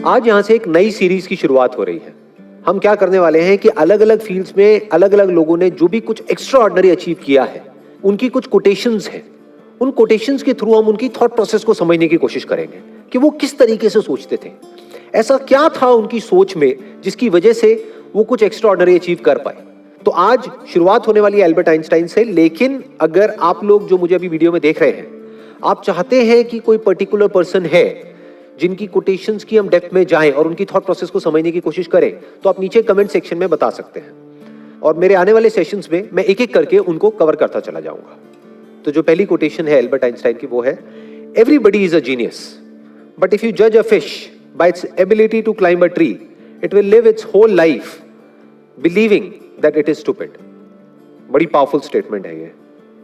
आज यहां से एक नई सीरीज की शुरुआत हो रही है। हम क्या करने वाले हैं कि अलग अलग फील्ड्स में अलग अलग लोगों ने जो भी कुछ एक्स्ट्रा ऑर्डिनरी अचीव किया है, उनकी कुछ कोटेशंस हैं। उन कोटेशंस के थ्रू हम उनकी थॉट प्रोसेस को समझने की कोशिश करेंगे कि वो किस तरीके से सोचते थे, ऐसा क्या था उनकी सोच में जिसकी वजह से वो कुछ एक्स्ट्रा ऑर्डिनरी अचीव कर पाए। तो आज शुरुआत होने वाली है एल्बर्ट आइंस्टाइन से। लेकिन अगर आप लोग जो मुझे अभी वीडियो में देख रहे हैं, आप चाहते हैं कि कोई पर्टिकुलर पर्सन है जिनकी कोटेशंस की हम डेप्थ में जाएं और उनकी थॉट प्रोसेस को समझने की कोशिश करें, तो आप नीचे कमेंट सेक्शन में बता सकते हैं और मेरे आने वाले सेशंस में मैं एक एक करके उनको कवर करता चला जाऊंगा। तो जो पहली कोटेशन है एल्बर्ट आइंस्टाइन की, वो है everybody is a genius, but if you जज a fish by its ability to climb a tree, it will live its whole life believing that it is stupid. बड़ी पावरफुल स्टेटमेंट है ये,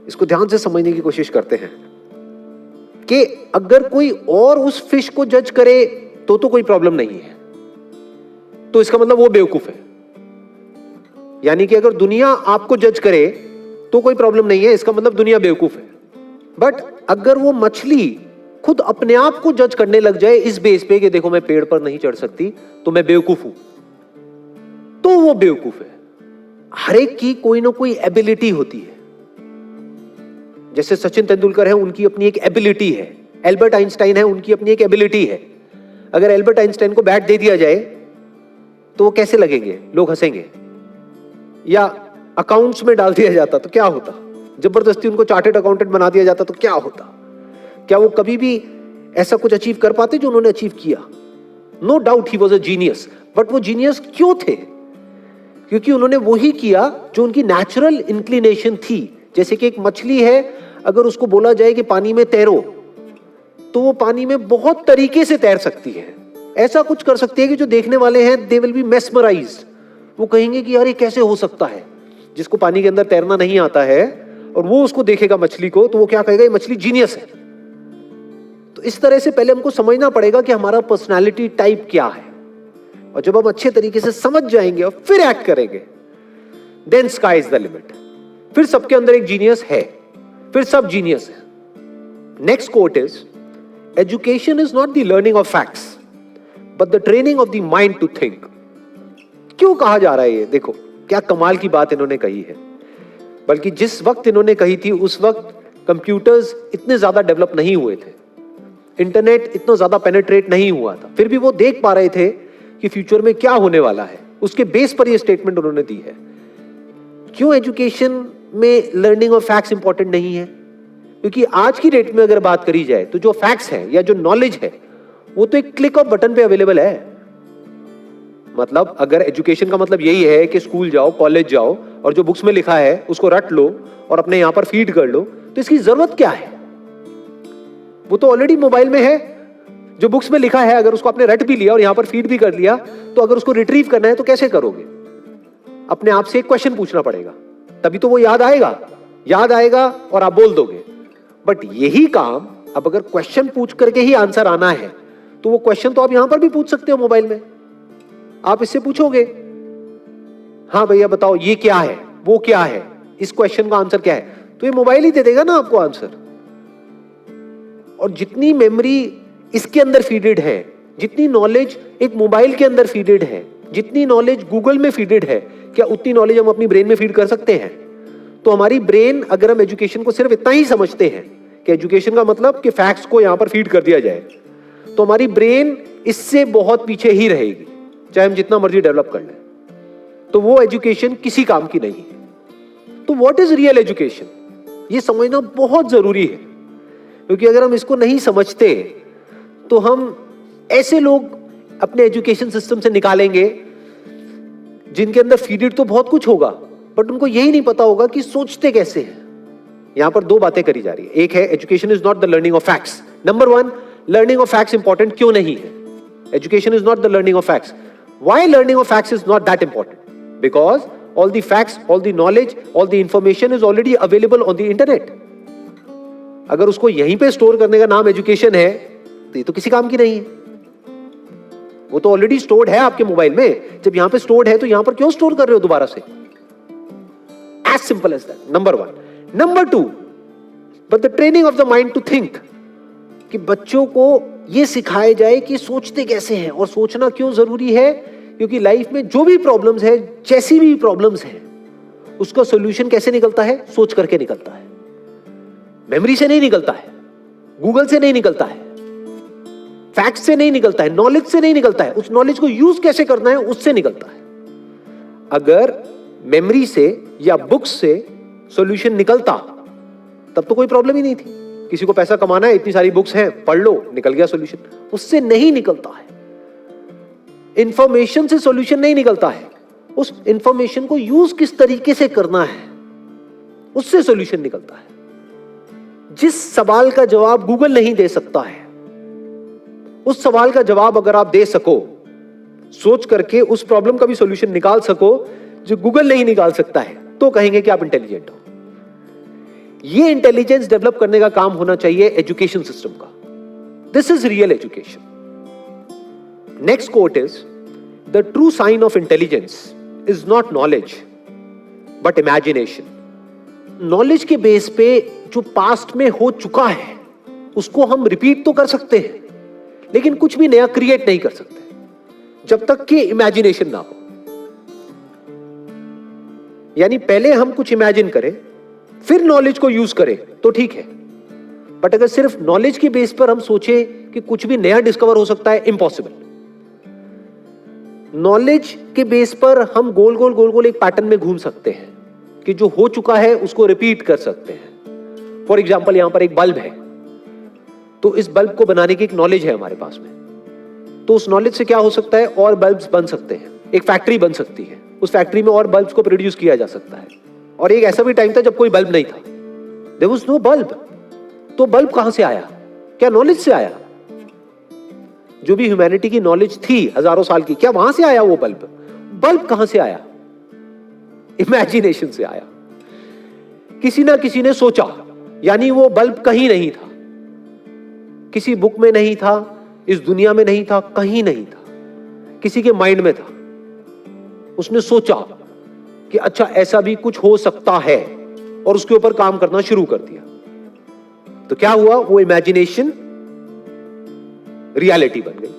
इसको ध्यान से समझने की कोशिश करते हैं कि अगर कोई और उस फिश को जज करे तो कोई प्रॉब्लम नहीं है, तो इसका मतलब वो बेवकूफ है। यानी कि अगर दुनिया आपको जज करे तो कोई प्रॉब्लम नहीं है, इसका मतलब दुनिया बेवकूफ है। बट अगर वो मछली खुद अपने आप को जज करने लग जाए इस बेस पे कि देखो मैं पेड़ पर नहीं चढ़ सकती तो मैं बेवकूफ हूं, तो वो बेवकूफ है। हर एक की कोई ना कोई एबिलिटी होती है। जैसे सचिन तेंदुलकर है, उनकी अपनी एक एबिलिटी है। एल्बर्ट आइंस्टाइन है, उनकी अपनी एक एबिलिटी है। अगर एल्बर्ट आइंस्टाइन को बैट दे दिया जाए तो वो कैसे लगेंगे? लोग हंसेंगे। या अकाउंट्स में डाल दिया जाता तो क्या होता? जबरदस्ती उनको चार्टर्ड अकाउंटेंट बना दिया जाता तो क्या होता? क्या वो कभी भी ऐसा कुछ अचीव कर पाते जो उन्होंने अचीव किया? No doubt he was a genius. But वो जीनियस क्यों थे? क्योंकि उन्होंने वही किया जो उनकी नेचुरल इंक्लिनेशन थी। जैसे कि एक मछली है, अगर उसको बोला जाए कि पानी में तैरो, तो वो पानी में बहुत तरीके से तैर सकती है। ऐसा कुछ कर सकती है कि जो देखने वाले हैं दे विल बी मेस्मराइज्ड। वो कहेंगे कि यार ये कैसे हो सकता है? जिसको पानी के अंदर तैरना नहीं आता है और वो उसको देखेगा मछली को, तो वो क्या कहेगा? ये मछली जीनियस है। तो इस तरह से पहले हमको समझना पड़ेगा कि हमारा पर्सनालिटी टाइप क्या है, और जब हम अच्छे तरीके से समझ जाएंगे और फिर एक्ट करेंगे, then sky is the limit. फिर सबके अंदर एक जीनियस है, फिर सब जीनियस है। Next quote is education is not the learning of facts but the training of the mind to think. क्यों कहा जा रहा है ये? देखो क्या कमाल की बात इन्होंने कही है। बल्कि जिस वक्त इन्होंने कही थी उस वक्त कंप्यूटर्स इतने ज्यादा डेवलप नहीं हुए थे, इंटरनेट इतना ज्यादा पेनिट्रेट नहीं हुआ था, फिर भी वो देख पा रहे थे कि फ्यूचर में क्या होने वाला है। उसके बेस पर ये स्टेटमेंट उन्होंने दी है। क्यों एजुकेशन में लर्निंग ऑफ फैक्ट्स इंपॉर्टेंट नहीं है? क्योंकि आज की डेट में अगर बात करी जाए तो जो फैक्ट्स है या जो नॉलेज है वो तो एक क्लिक ऑफ बटन पे अवेलेबल है। मतलब अगर एजुकेशन का मतलब यही है कि स्कूल जाओ, कॉलेज जाओ और जो बुक्स में लिखा है उसको रट लो और अपने यहां पर फीड कर लो, तो इसकी जरूरत क्या है? वो तो ऑलरेडी मोबाइल में है। जो बुक्स में लिखा है अगर उसको आपने रट भी लिया और यहां पर फीड भी कर लिया, तो अगर उसको रिट्रीव करना है तो कैसे करोगे? अपने आप से एक क्वेश्चन पूछना पड़ेगा, तभी तो वो याद आएगा और आप बोल दोगे। बट यही काम अब अगर क्वेश्चन पूछ करके ही आंसर आना है, तो वो क्वेश्चन तो आप यहां पर भी पूछ सकते हो मोबाइल में। आप इससे पूछोगे, हाँ भैया बताओ ये क्या है, वो क्या है, इस क्वेश्चन का आंसर क्या है, तो ये मोबाइल ही दे देगा ना आपको आंसर। और जितनी मेमोरी इसके अंदर फीडेड है, जितनी नॉलेज एक मोबाइल के अंदर फीडेड है, जितनी नॉलेज गूगल में फीडेड है, क्या उतनी नॉलेज हम अपनी ब्रेन में फीड कर सकते हैं? तो हमारी ब्रेन, अगर हम एजुकेशन को सिर्फ इतना ही समझते हैं कि एजुकेशन का मतलब कि फैक्ट्स को यहां पर फीड कर दिया जाए, तो हमारी ब्रेन इससे बहुत पीछे ही रहेगी, चाहे हम जितना मर्जी डेवलप कर लें। तो वो एजुकेशन किसी काम की नहीं है। तो व्हाट इज रियल एजुकेशन, ये समझना बहुत जरूरी है। क्योंकि अगर हम इसको नहीं समझते तो हम ऐसे लोग अपने एजुकेशन सिस्टम से निकालेंगे जिनके अंदर फीडेड तो बहुत कुछ होगा, बट उनको यही नहीं पता होगा कि सोचते कैसे हैं। यहां पर दो बातें करी जा रही है। एक है education is not the learning of facts. Number one, learning of facts important क्यों नहीं है? Education is not the learning of facts. Why learning of facts is not that important? Because all the facts, all the knowledge, all the information is already available on the internet. अगर उसको यहीं पे store करने का नाम education है, तो ये तो किसी काम की नहीं है। वो तो ऑलरेडी स्टोर्ड है आपके मोबाइल में। जब यहां पे स्टोर्ड है तो यहां पर क्यों स्टोर कर रहे हो दोबारा से? As simple as that, number one. Number two, but the training of the mind to think, कि बच्चों को ये सिखाया जाए कि सोचते कैसे हैं और सोचना क्यों जरूरी है, क्योंकि लाइफ में जो भी प्रॉब्लम्स है, जैसी भी प्रॉब्लम्स है, उसका सॉल्यूशन कैसे निकलता है? सोच करके निकलता है। मेमोरी से नहीं निकलता है, गूगल से नहीं निकलता है, फैक्ट से नहीं निकलता है, नॉलेज से नहीं निकलता है, उस नॉलेज को यूज कैसे करना है उससे निकलता है। अगर मेमोरी से या बुक्स से सॉल्यूशन निकलता तब तो कोई प्रॉब्लम ही नहीं थी। किसी को पैसा कमाना है, इतनी सारी बुक्स हैं, पढ़ लो, निकल गया सॉल्यूशन। उससे नहीं निकलता है। इंफॉर्मेशन से सॉल्यूशन नहीं निकलता है, उस इंफॉर्मेशन को यूज किस तरीके से करना है उससे सॉल्यूशन निकलता है। जिस सवाल का जवाब गूगल नहीं दे सकता है, उस सवाल का जवाब अगर आप दे सको, सोच करके उस प्रॉब्लम का भी सॉल्यूशन निकाल सको जो गूगल नहीं निकाल सकता है, तो कहेंगे कि आप इंटेलिजेंट हो। ये इंटेलिजेंस डेवलप करने का काम होना चाहिए एजुकेशन सिस्टम का। This is real education. Next quote is, the true sign of intelligence is not knowledge but imagination. Knowledge के बेस पे जो पास्ट में हो चुका है उसको हम रिपीट तो कर सकते हैं, लेकिन कुछ भी नया क्रिएट नहीं कर सकते जब तक कि इमेजिनेशन ना हो। यानी पहले हम कुछ इमेजिन करें, फिर नॉलेज को यूज करें तो ठीक है, बट अगर सिर्फ नॉलेज के बेस पर हम सोचे कि कुछ भी नया डिस्कवर हो सकता है, इम्पॉसिबल। नॉलेज के बेस पर हम गोल गोल गोल गोल एक पैटर्न में घूम सकते हैं कि जो हो चुका है उसको रिपीट कर सकते हैं। फॉर एग्जाम्पल, यहां पर एक बल्ब है, तो इस बल्ब को बनाने की एक नॉलेज है हमारे पास में, तो उस नॉलेज से क्या हो सकता है, और बल्ब्स बन सकते हैं। एक फैक्ट्री बन सकती है, उस फैक्ट्री में और बल्ब्स को प्रोड्यूस किया जा सकता है। और एक ऐसा भी टाइम था जब कोई बल्ब नहीं था, देयर वाज नो बल्ब। तो बल्ब कहां से आया? क्या नॉलेज से आया? जो भी ह्यूमैनिटी की नॉलेज थी हजारों साल की, क्या वहां से आया वो बल्ब? बल्ब कहां से आया? इमेजिनेशन से आया। किसी ना किसी ने सोचा, यानी वो बल्ब कहीं नहीं था, किसी बुक में नहीं था, इस दुनिया में नहीं था, कहीं नहीं था, किसी के माइंड में था। उसने सोचा कि अच्छा ऐसा भी कुछ हो सकता है, और उसके ऊपर काम करना शुरू कर दिया। तो क्या हुआ? वो इमेजिनेशन रियलिटी बन गई।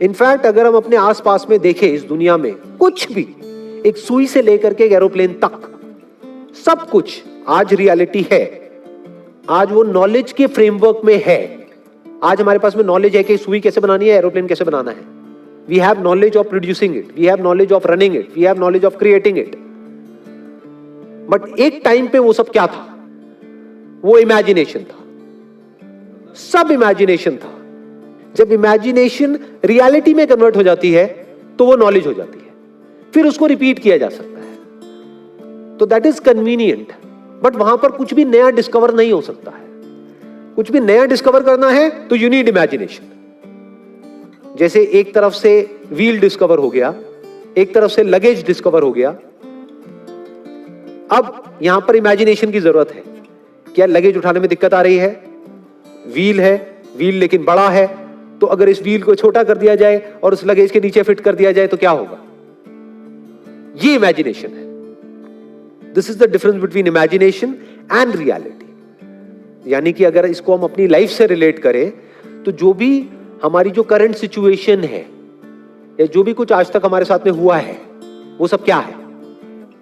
इनफैक्ट अगर हम अपने आसपास में देखें, इस दुनिया में कुछ भी, एक सुई से लेकर के एक एरोप्लेन तक, सब कुछ आज रियलिटी है। आज वो नॉलेज के फ्रेमवर्क में है। आज हमारे पास में नॉलेज है कि सुई कैसे बनानी है, एरोप्लेन कैसे बनाना है। We have knowledge of producing it, we have knowledge of running it, we have knowledge of creating it. But एक टाइम पे वो सब क्या था? वो इमेजिनेशन था, सब इमेजिनेशन था। जब इमेजिनेशन रियलिटी में कन्वर्ट हो जाती है तो वो नॉलेज हो जाती है, फिर उसको रिपीट किया जा सकता है। तो दैट इज कन्वीनियंट, बट वहां पर कुछ भी नया डिस्कवर नहीं हो सकता है। कुछ भी नया डिस्कवर करना है तो यू नीड इमेजिनेशन। जैसे एक तरफ से व्हील डिस्कवर हो गया, एक तरफ से लगेज डिस्कवर हो गया, अब यहां पर इमेजिनेशन की जरूरत है। क्या लगेज उठाने में दिक्कत आ रही है? व्हील है, व्हील लेकिन बड़ा है, तो अगर इस व्हील को छोटा कर दिया जाए और उस लगेज के नीचे फिट कर दिया जाए तो क्या होगा? ये इमेजिनेशन है। This is the difference between imagination and reality. यानी कि अगर इसको हम अपनी लाइफ से रिलेट करें तो जो भी हमारी जो करंट सिचुएशन है या जो भी कुछ आज तक हमारे साथ में हुआ है, वो सब क्या है?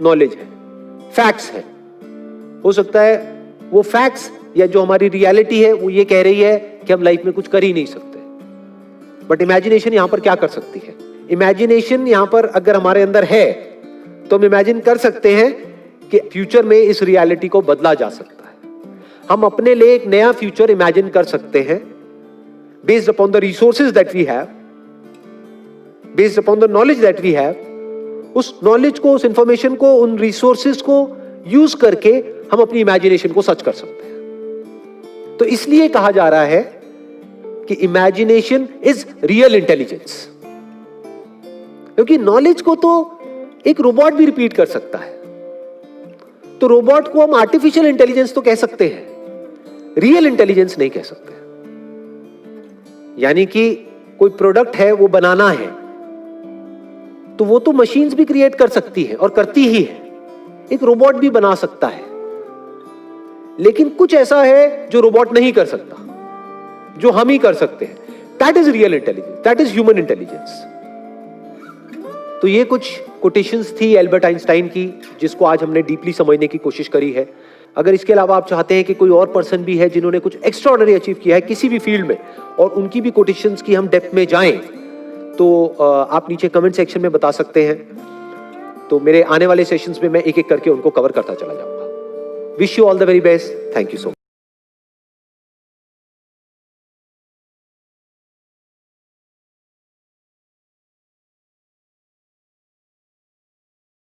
नॉलेज है, फैक्ट्स है। हो सकता है वो फैक्ट्स या जो हमारी रियलिटी है वो ये कह रही है कि हम लाइफ में कुछ कर ही नहीं सकते, बट इमेजिनेशन यहां पर क्या कर सकती है? इमेजिनेशन यहां पर अगर हमारे अंदर है तो हम इमेजिन कर सकते हैं कि फ्यूचर में इस रियलिटी को बदला जा सकता है। हम अपने लिए एक नया फ्यूचर इमेजिन कर सकते हैं based upon the resources that we have, based upon the knowledge that we have. उस नॉलेज को, उस इंफॉर्मेशन को, उन रिसोर्सेज को यूज करके हम अपनी इमेजिनेशन को सच कर सकते हैं। तो इसलिए कहा जा रहा है कि इमेजिनेशन इज रियल इंटेलिजेंस, क्योंकि नॉलेज को तो एक रोबोट भी रिपीट कर सकता है। तो रोबोट को हम आर्टिफिशियल इंटेलिजेंस तो कह सकते हैं, रियल इंटेलिजेंस नहीं कह सकते। यानी कि कोई प्रोडक्ट है वो बनाना है तो वो तो मशीन्स भी क्रिएट कर सकती है और करती ही है, एक रोबोट भी बना सकता है। लेकिन कुछ ऐसा है जो रोबोट नहीं कर सकता, जो हम ही कर सकते हैं। That is real intelligence, that is human intelligence. तो ये कुछ कोटेशंस थी एल्बर्ट आइंस्टाइन की, जिसको आज हमने डीपली समझने की कोशिश करी है। अगर इसके अलावा आप चाहते हैं कि कोई और पर्सन भी है जिन्होंने कुछ एक्स्ट्राऑर्डिनरी अचीव किया है किसी भी फील्ड में, और उनकी भी कोटेशंस की हम डेप्थ में जाएं, तो आप नीचे कमेंट सेक्शन में बता सकते हैं। तो मेरे आने वाले सेशंस में मैं एक एक करके उनको कवर करता चला जाऊंगा। Wish you all the very best. Thank you so much.